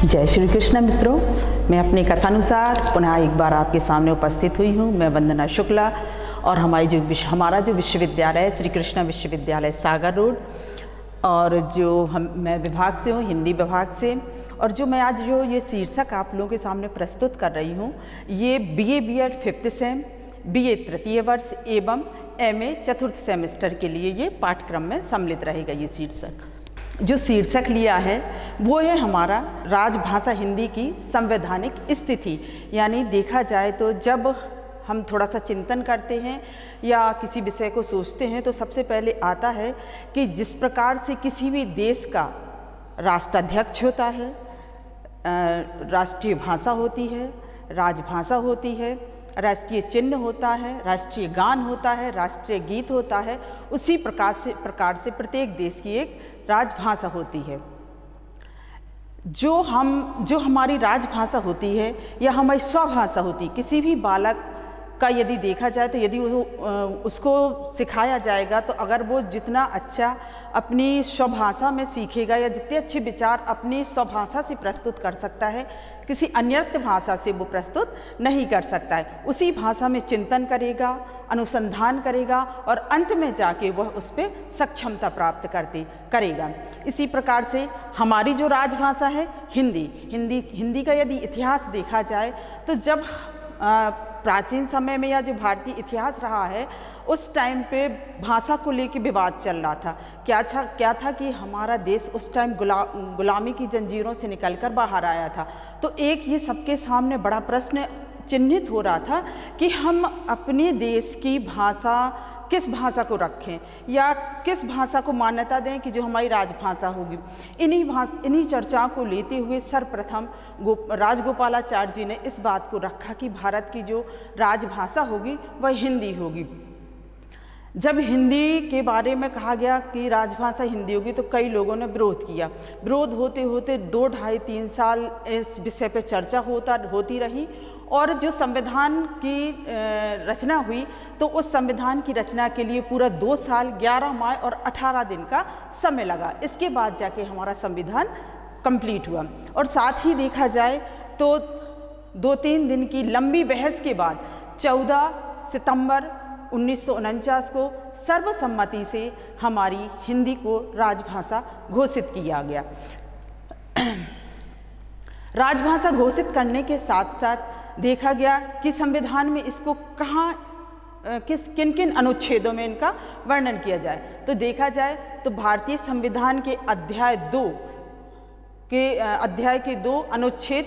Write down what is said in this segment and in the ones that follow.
जय श्री कृष्ण मित्रों, मैं अपनी कथानुसार पुनः एक बार आपके सामने उपस्थित हुई हूँ। मैं वंदना शुक्ला और हमारा जो विश्वविद्यालय है श्री कृष्ण विश्वविद्यालय सागर रोड, और मैं विभाग से हूँ, हिंदी विभाग से। और जो मैं आज ये शीर्षक आप लोगों के सामने प्रस्तुत कर रही हूँ, ये BA B.Ed 5th same, BA तृतीय वर्ष एवं MA चतुर्थ सेमेस्टर के लिए ये पाठ्यक्रम में सम्मिलित रहेगा। ये जो शीर्षक लिया है वो है हमारा राजभाषा हिंदी की संवैधानिक स्थिति। यानी देखा जाए तो जब हम थोड़ा सा चिंतन करते हैं या किसी विषय को सोचते हैं तो सबसे पहले आता है कि जिस प्रकार से किसी भी देश का राष्ट्राध्यक्ष होता है, राष्ट्रीय भाषा होती है, राजभाषा होती है, राष्ट्रीय चिन्ह होता है, राष्ट्रीय गान होता है, राष्ट्रीय गीत होता है, उसी प्रकार से प्रत्येक देश की एक राजभाषा होती है। जो हमारी राजभाषा होती है या हमारी स्वभाषा होती है, किसी भी बालक का यदि देखा जाए तो यदि उसको सिखाया जाएगा तो अगर वो जितना अच्छा अपनी स्वभाषा में सीखेगा या जितने अच्छे विचार अपनी स्वभाषा से प्रस्तुत कर सकता है, किसी अन्यत्र भाषा से वो प्रस्तुत नहीं कर सकता है। उसी भाषा में चिंतन करेगा, अनुसंधान करेगा और अंत में जाके वह उस पर सक्षमता प्राप्त करेगा। इसी प्रकार से हमारी जो राजभाषा है हिंदी का यदि इतिहास देखा जाए तो जब प्राचीन समय में या जो भारतीय इतिहास रहा है उस टाइम पे भाषा को लेकर विवाद चल रहा था। क्या था कि हमारा देश उस टाइम गुलामी की जंजीरों से निकलकर बाहर आया था। तो एक ये सबके सामने बड़ा प्रश्न चिन्हित हो रहा था कि हम अपने देश की भाषा, किस भाषा को रखें या किस भाषा को मान्यता दें कि जो हमारी राजभाषा होगी। इन्हीं चर्चाओं को लेते हुए सर्वप्रथम राजगोपालाचार्य जी ने इस बात को रखा कि भारत की जो राजभाषा होगी वह हिंदी होगी। जब हिंदी के बारे में कहा गया कि राजभाषा हिंदी होगी तो कई लोगों ने विरोध किया। विरोध होते होते 2, 2.5, 3 साल इस विषय पर चर्चा होती रही और जो संविधान की रचना हुई तो उस संविधान की रचना के लिए पूरा 2 साल 11 माह और 18 दिन का समय लगा। इसके बाद जाके हमारा संविधान कंप्लीट हुआ। और साथ ही देखा जाए तो 2-3 दिन की लंबी बहस के बाद 14 सितंबर 1949 को सर्वसम्मति से हमारी हिंदी को राजभाषा घोषित किया गया। राजभाषा घोषित करने के साथ साथ देखा गया कि संविधान में इसको किन अनुच्छेदों में इनका वर्णन किया जाए। तो देखा जाए तो भारतीय संविधान के अध्याय के 2 अनुच्छेद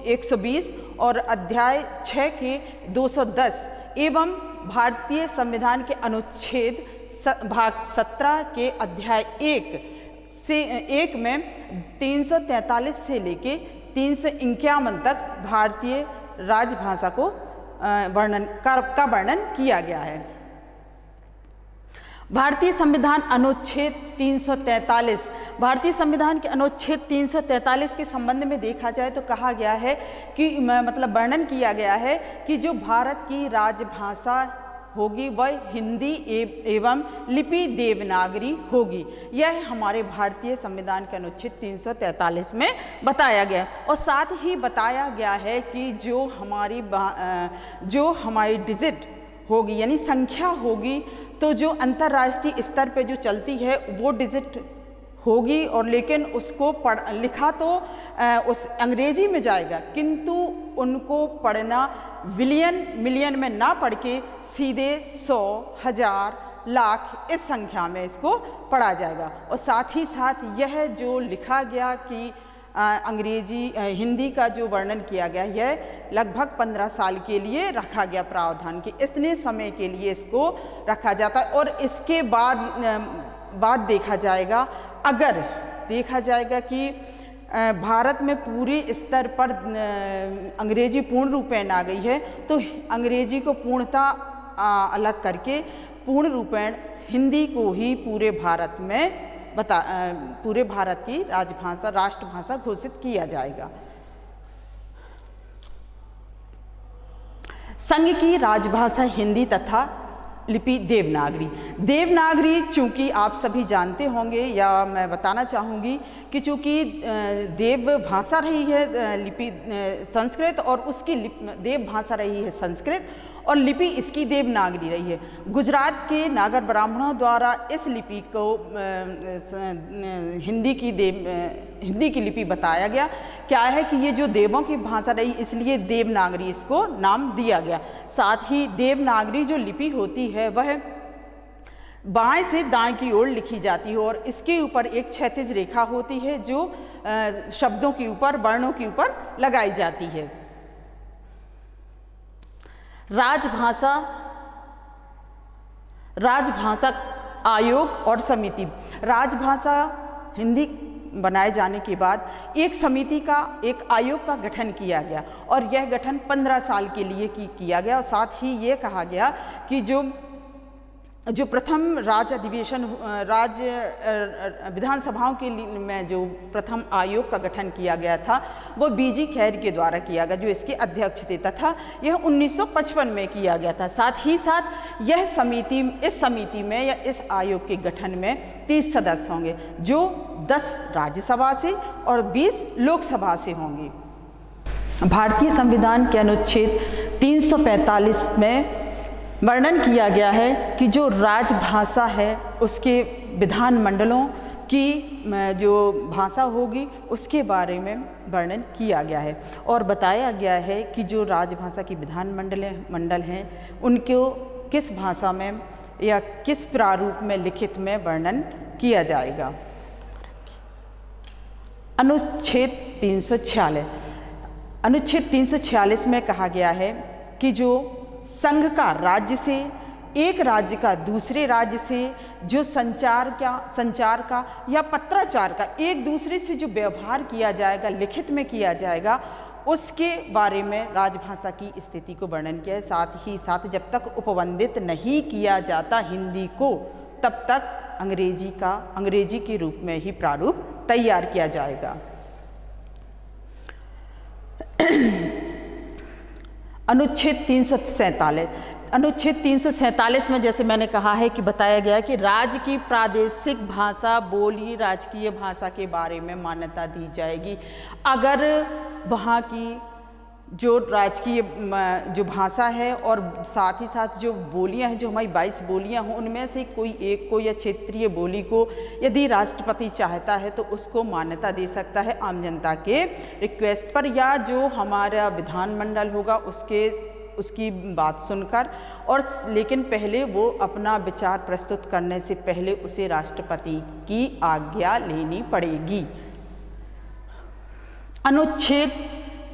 120 और अध्याय 6 के 210 एवं भारतीय संविधान के अनुच्छेद भाग 17 के अध्याय 1 में 343 से लेके 351 तक भारतीय राजभाषा को वर्णन किया गया है। भारतीय संविधान अनुच्छेद 343, भारतीय संविधान के अनुच्छेद 343 के संबंध में देखा जाए तो कहा गया है कि वर्णन किया गया है कि जो भारत की राजभाषा होगी वह हिंदी एवं लिपि देवनागरी होगी। यह हमारे भारतीय संविधान के अनुच्छेद 343 में बताया गया। और साथ ही बताया गया है कि जो हमारी डिजिट होगी यानी संख्या होगी तो जो अंतर्राष्ट्रीय स्तर पे जो चलती है वो डिजिट होगी, और लेकिन उसको लिखा तो उस अंग्रेजी में जाएगा किंतु उनको पढ़ना मिलियन में ना पढ़ के सीधे 100, 1000, लाख इस संख्या में इसको पढ़ा जाएगा। और साथ ही साथ यह जो लिखा गया कि हिंदी का जो वर्णन किया गया यह लगभग 15 साल के लिए रखा गया प्रावधान कि इतने समय के लिए इसको रखा जाता है। और इसके बाद देखा जाएगा, अगर देखा जाएगा कि भारत में पूरे स्तर पर अंग्रेजी पूर्ण रूपेण आ गई है तो अंग्रेजी को पूर्णतः अलग करके पूर्ण रूपेण हिंदी को ही पूरे भारत की राष्ट्रभाषा घोषित किया जाएगा। संघ की राजभाषा हिंदी तथा लिपि देवनागरी। देवनागरी चूँकि आप सभी जानते होंगे, या मैं बताना चाहूँगी कि चूँकि देव भाषा रही है लिपि संस्कृत, और उसकी देव भाषा रही है संस्कृत, और लिपि इसकी देवनागरी रही है। गुजरात के नागर ब्राह्मणों द्वारा इस लिपि को हिंदी की लिपि बताया गया। क्या है कि ये जो देवों की भाषा रही, इसलिए देवनागरी इसको नाम दिया गया। साथ ही देवनागरी जो लिपि होती है वह बाएं से दाएं की ओर लिखी जाती है, और इसके ऊपर एक क्षैतिज रेखा होती है जो शब्दों के ऊपर, वर्णों के ऊपर लगाई जाती है। राजभाषा आयोग और समिति। राजभाषा हिंदी बनाए जाने के बाद एक समिति का, एक आयोग का गठन किया गया, और यह गठन 15 साल के लिए किया गया। और साथ ही ये कहा गया कि जो प्रथम राज्य अधिवेशन, विधानसभाओं के लिए में जो प्रथम आयोग का गठन किया गया था वो बीजी खैर के द्वारा किया गया, जो इसके अध्यक्ष थे, तथा यह 1955 में किया गया था। साथ ही साथ यह समिति, इस समिति में या इस आयोग के गठन में 30 सदस्य होंगे, जो 10 राज्यसभा से और 20 लोकसभा से होंगे। भारतीय संविधान के अनुच्छेद 345 में वर्णन किया गया है कि जो राजभाषा है उसके विधानमंडलों की जो भाषा होगी उसके बारे में वर्णन किया गया है, और बताया गया है कि जो राजभाषा की मंडल हैं उनको किस भाषा में या किस प्रारूप में लिखित में वर्णन किया जाएगा। अनुच्छेद 346। अनुच्छेद 346 में कहा गया है कि जो संघ का राज्य से, एक राज्य का दूसरे राज्य से जो संचार का या पत्राचार का एक दूसरे से जो व्यवहार किया जाएगा, लिखित में किया जाएगा, उसके बारे में राजभाषा की स्थिति को वर्णन किया है। साथ ही साथ जब तक उपवंदित नहीं किया जाता हिंदी को, तब तक अंग्रेजी के रूप में ही प्रारूप तैयार किया जाएगा। अनुच्छेद 347। अनुच्छेद 347 में जैसे मैंने कहा है कि बताया गया कि राज्य की प्रादेशिक भाषा, बोली, राजकीय भाषा के बारे में मान्यता दी जाएगी। अगर वहाँ की जो राजकीय जो भाषा है और साथ ही साथ जो बोलियां हैं, जो हमारी 22 बोलियां हों, उनमें से कोई एक को या क्षेत्रीय बोली को यदि राष्ट्रपति चाहता है तो उसको मान्यता दे सकता है आम जनता के रिक्वेस्ट पर, या जो हमारा विधानमंडल होगा उसकी बात सुनकर, और लेकिन पहले वो अपना विचार प्रस्तुत करने से पहले उसे राष्ट्रपति की आज्ञा लेनी पड़ेगी। अनुच्छेद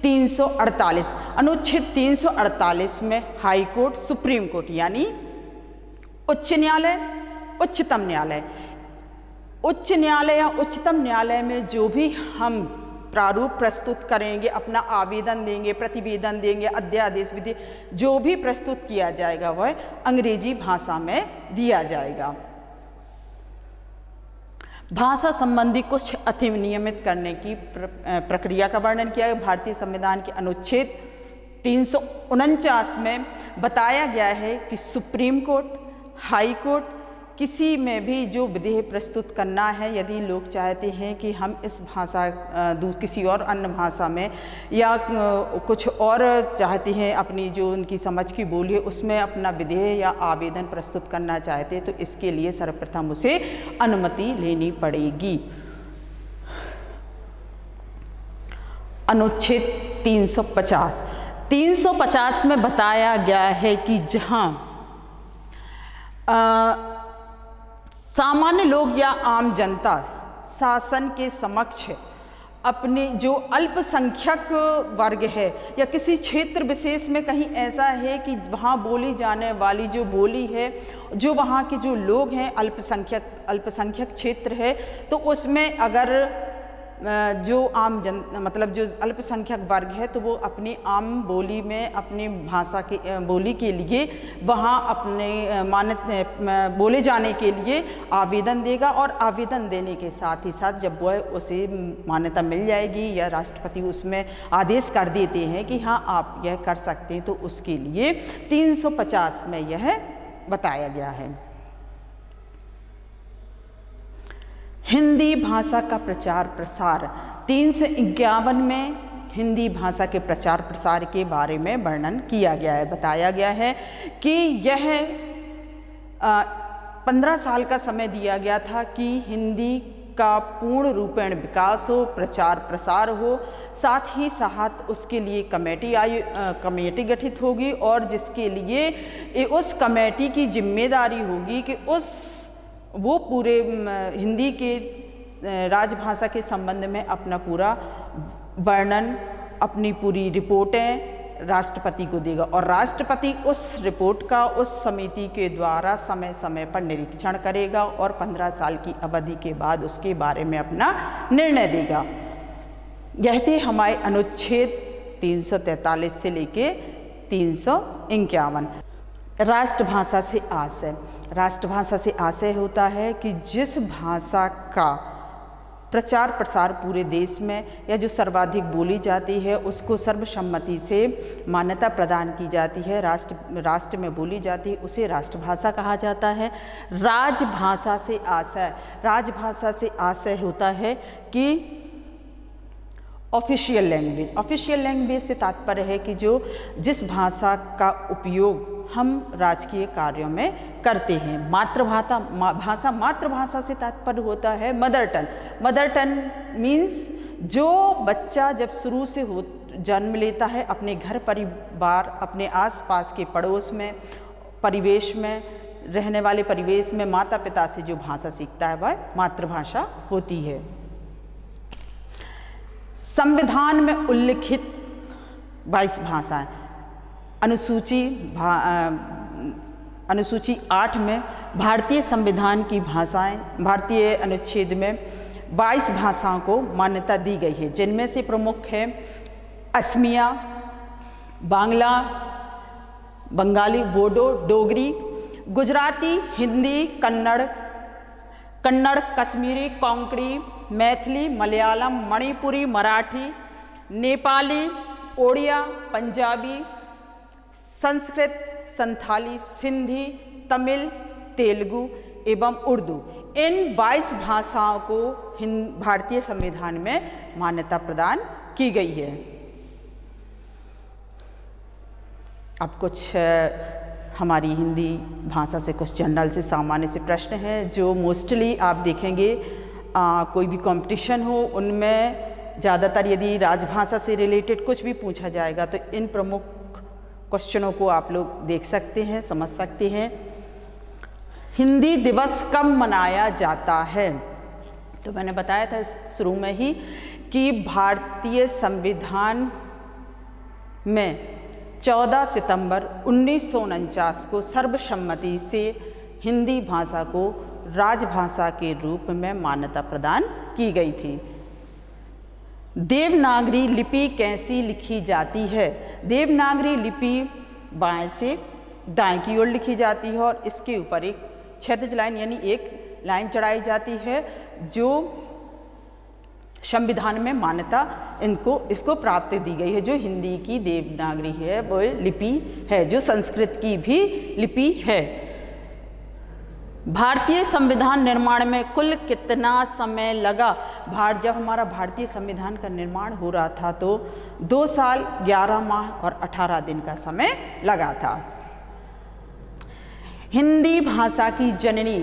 348। अनुच्छेद 348 में हाई कोर्ट, सुप्रीम कोर्ट यानी उच्च न्यायालय, उच्चतम न्यायालय, उच्च न्यायालय या उच्चतम न्यायालय में जो भी हम प्रारूप प्रस्तुत करेंगे, अपना आवेदन देंगे, प्रतिवेदन देंगे, अध्यादेश विधि जो भी प्रस्तुत किया जाएगा वह अंग्रेजी भाषा में दिया जाएगा। भाषा संबंधी कुछ अधिनियमित करने की प्रक्रिया का वर्णन किया है। भारतीय संविधान के अनुच्छेद 349 में बताया गया है कि सुप्रीम कोर्ट, हाई कोर्ट किसी में भी जो विधेयक प्रस्तुत करना है, यदि लोग चाहते हैं कि हम इस भाषा किसी और अन्य भाषा में या कुछ और चाहते हैं, अपनी जो उनकी समझ की बोली है उसमें अपना विधेयक या आवेदन प्रस्तुत करना चाहते हैं, तो इसके लिए सर्वप्रथम उसे अनुमति लेनी पड़ेगी। अनुच्छेद 350। 350 में बताया गया है कि जहाँ सामान्य लोग या आम जनता शासन के समक्ष अपने जो अल्पसंख्यक वर्ग है या किसी क्षेत्र विशेष में कहीं ऐसा है कि वहाँ बोली जाने वाली जो बोली है, जो वहाँ के जो लोग हैं अल्पसंख्यक क्षेत्र है, तो उसमें अगर जो आम मतलब जो अल्पसंख्यक वर्ग है तो वो अपनी आम बोली में अपनी भाषा की बोली के लिए वहाँ अपने बोले जाने के लिए आवेदन देगा, और आवेदन देने के साथ ही साथ जब वह उसे मान्यता मिल जाएगी या राष्ट्रपति उसमें आदेश कर देते हैं कि हाँ आप यह कर सकते हैं, तो उसके लिए 350 में यह बताया गया है। हिंदी भाषा का प्रचार प्रसार 351 में हिंदी भाषा के प्रचार प्रसार के बारे में वर्णन किया गया है। बताया गया है कि यह 15 साल का समय दिया गया था कि हिंदी का पूर्ण रूपेण विकास हो, प्रचार प्रसार हो, साथ ही साथ उसके लिए कमेटी गठित होगी और जिसके लिए उस कमेटी की जिम्मेदारी होगी कि वो पूरे हिंदी के राजभाषा के संबंध में अपना पूरा वर्णन, अपनी पूरी रिपोर्टें राष्ट्रपति को देगा और राष्ट्रपति उस रिपोर्ट का उस समिति के द्वारा समय समय पर निरीक्षण करेगा और 15 साल की अवधि के बाद उसके बारे में अपना निर्णय देगा। यह थे हमारे अनुच्छेद 343 से लेके 351। राष्ट्रभाषा से आशय। राष्ट्रभाषा से आशय होता है कि जिस भाषा का प्रचार प्रसार पूरे देश में या जो सर्वाधिक बोली जाती है उसको सर्वसम्मति से मान्यता प्रदान की जाती है, राष्ट्र में बोली जाती है, उसे राष्ट्रभाषा कहा जाता है। राजभाषा से आशय। राजभाषा से आशय होता है कि ऑफिशियल लैंग्वेज। ऑफिशियल लैंग्वेज से तात्पर्य है कि जिस भाषा का उपयोग हम राजकीय कार्यों में करते हैं। मातृभाषा से तात्पर्य होता है mother tongue. Mother tongue means जो बच्चा जब शुरू से जन्म लेता है अपने घर परिवार, अपने आसपास के पड़ोस में, परिवेश में, रहने वाले परिवेश में माता पिता से जो भाषा सीखता है वह मातृभाषा होती है। संविधान में उल्लिखित 22 भाषाएं। अनुसूची 8 में भारतीय संविधान की भाषाएं, भारतीय अनुच्छेद में 22 भाषाओं को मान्यता दी गई है, जिनमें से प्रमुख है असमिया, बांग्ला, बंगाली, बोडो, डोगरी, गुजराती, हिंदी, कन्नड़, कश्मीरी, कोंकणी, मैथिली, मलयालम, मणिपुरी, मराठी, नेपाली, ओडिया, पंजाबी, संस्कृत, संथाली, सिंधी, तमिल, तेलुगु एवं उर्दू। इन 22 भाषाओं को भारतीय संविधान में मान्यता प्रदान की गई है। अब कुछ हमारी हिंदी भाषा से कुछ जनरल से सामान्य से प्रश्न हैं जो मोस्टली आप देखेंगे कोई भी कंपटीशन हो उनमें ज़्यादातर यदि राजभाषा से रिलेटेड कुछ भी पूछा जाएगा तो इन प्रमुख क्वेश्चनों को आप लोग देख सकते हैं, समझ सकते हैं। हिंदी दिवस कब मनाया जाता है? तो मैंने बताया था शुरू में ही कि भारतीय संविधान में 14 सितंबर 1949 को सर्वसम्मति से हिंदी भाषा को राजभाषा के रूप में मान्यता प्रदान की गई थी। देवनागरी लिपि कैसी लिखी जाती है? देवनागरी लिपि बाएं से दाएं की ओर लिखी जाती है और इसके ऊपर एक क्षैतिज लाइन यानी एक लाइन चढ़ाई जाती है जो संविधान में मान्यता इसको प्राप्त दी गई है। जो हिंदी की देवनागरी है वो लिपि है, जो संस्कृत की भी लिपि है। भारतीय संविधान निर्माण में कुल कितना समय लगा? जब हमारा भारतीय संविधान का निर्माण हो रहा था तो 2 साल 11 माह और 18 दिन का समय लगा था। हिंदी भाषा की जननी,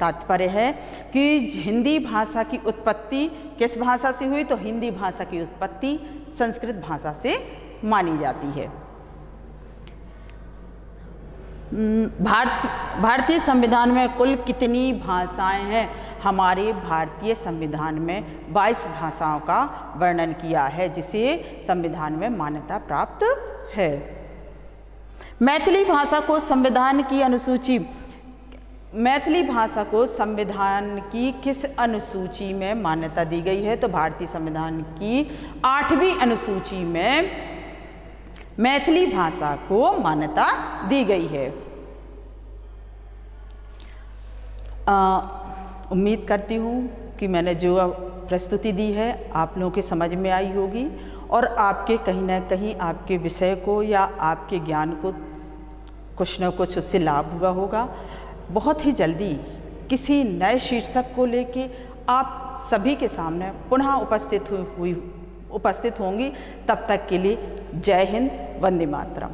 तात्पर्य है कि हिंदी भाषा की उत्पत्ति किस भाषा से हुई? तो हिंदी भाषा की उत्पत्ति संस्कृत भाषा से मानी जाती है। भारतीय संविधान में कुल कितनी भाषाएं हैं? हमारे भारतीय संविधान में 22 भाषाओं का वर्णन किया है जिसे संविधान में मान्यता प्राप्त है। मैथिली भाषा को संविधान की अनुसूची मैथिली भाषा को संविधान की किस अनुसूची में मान्यता दी गई है? तो भारतीय संविधान की 8वीं अनुसूची में मैथिली भाषा को मान्यता दी गई है। उम्मीद करती हूँ कि मैंने जो प्रस्तुति दी है आप लोगों के समझ में आई होगी और आपके कहीं ना कहीं आपके विषय को या आपके ज्ञान को कुछ न कुछ उससे लाभ हुआ होगा। बहुत ही जल्दी किसी नए शीर्षक को लेके आप सभी के सामने पुनः उपस्थित होंगी। तब तक के लिए जय हिंद, वंदे मातरम।